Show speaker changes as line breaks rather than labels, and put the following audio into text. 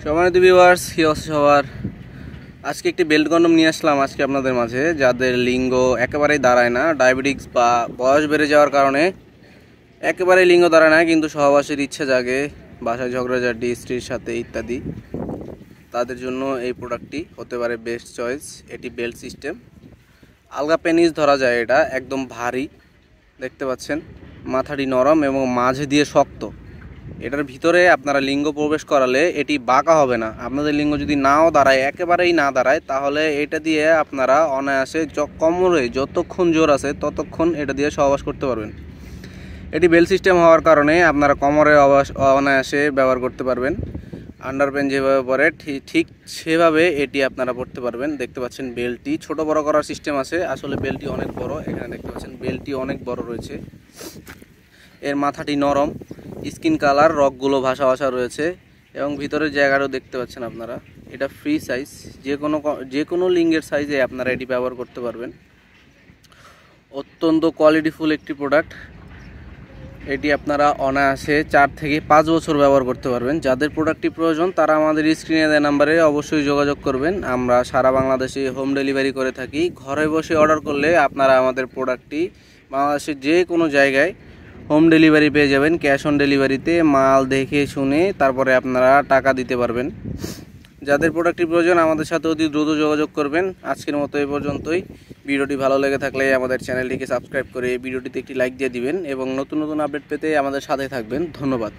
সম্মানিত ভিউয়ার্স, কি অবস্থা সবার? আজকে একটি বেল্ট কন্ডম নিয়ে আসলাম আজকে আপনাদের মাঝে, যাদের লিঙ্গ একেবারেই দাঁড়ায় না, ডায়াবেটিক্স বা বয়স বেড়ে যাওয়ার কারণে একেবারেই লিঙ্গ দাঁড়ায় না, কিন্তু সহবাসের ইচ্ছে জাগে, বাসায় ঝগড়াঝাটি স্ত্রীর সাথে ইত্যাদি। তাদের জন্য এই প্রোডাক্টটি হতে পারে বেস্ট চয়েস। এটি বেল্ট সিস্টেম, আলগা পেনিস ধরা যায়। এটা একদম ভারী, দেখতে পাচ্ছেন, মাথাটি নরম এবং মাঝে দিয়ে শক্ত। এটার ভিতরে আপনারা লিঙ্গ প্রবেশ করালে এটি বাঁকা হবে না। আপনাদের লিঙ্গ যদি নাও দাঁড়ায়, একেবারেই না দাঁড়ায়, তাহলে এটা দিয়ে আপনারা অনায়াসে কোমরে যতক্ষণ জোর আছে ততক্ষণ এটা দিয়ে সহবাস করতে পারবেন। এটি বেল্ট সিস্টেম হওয়ার কারণে আপনারা কোমরে অনায়াসে ব্যবহার করতে পারবেন। আন্ডারপ্যান্ট যেভাবে পরে ঠিক সেভাবে এটি আপনারা পরতে পারবেন। দেখতে পাচ্ছেন বেল্টটি ছোট বড় করার সিস্টেম আছে। আসলে বেল্টটি অনেক বড়, এখানে দেখতে পাচ্ছেন বেল্টটি অনেক বড় রয়েছে। এর মাথাটি নরম, স্কিন কালার, রকগুলো ভাসা ভাসা রয়েছে এবং ভিতরের জায়গাটাও দেখতে পাচ্ছেন আপনারা। এটা ফ্রি সাইজ, যে কোনো লিঙ্গের সাইজে আপনারা এটি ব্যবহার করতে পারবেন। অত্যন্ত কোয়ালিটিফুল একটি প্রোডাক্ট। এটি আপনারা অনায়াসে 4 থেকে 5 বছর ব্যবহার করতে পারবেন। যাদের প্রোডাক্টটি প্রয়োজন তারা আমাদের স্ক্রিনে দেওয়া নাম্বারে অবশ্যই যোগাযোগ করবেন। আমরা সারা বাংলাদেশে হোম ডেলিভারি করে থাকি। ঘরে বসে অর্ডার করলে আপনারা আমাদের প্রোডাক্টটি বাংলাদেশের যে কোনো জায়গায় হোম ডেলিভারি পেয়ে যাবেন। ক্যাশ অন ডেলিভারিতে মাল দেখে শুনে তারপরে আপনারা টাকা দিতে পারবেন। যাদের প্রোডাক্টটি প্রয়োজন আমাদের সাথে অতি দ্রুত যোগাযোগ করবেন। আজকের মতো এই পর্যন্তই। ভিডিওটি ভালো লেগে থাকলে আমাদের চ্যানেলটিকে সাবস্ক্রাইব করে ভিডিওটিতে একটি লাইক দিয়ে দিবেন এবং নতুন নতুন আপডেট পেতে আমাদের সাথে থাকবেন। ধন্যবাদ।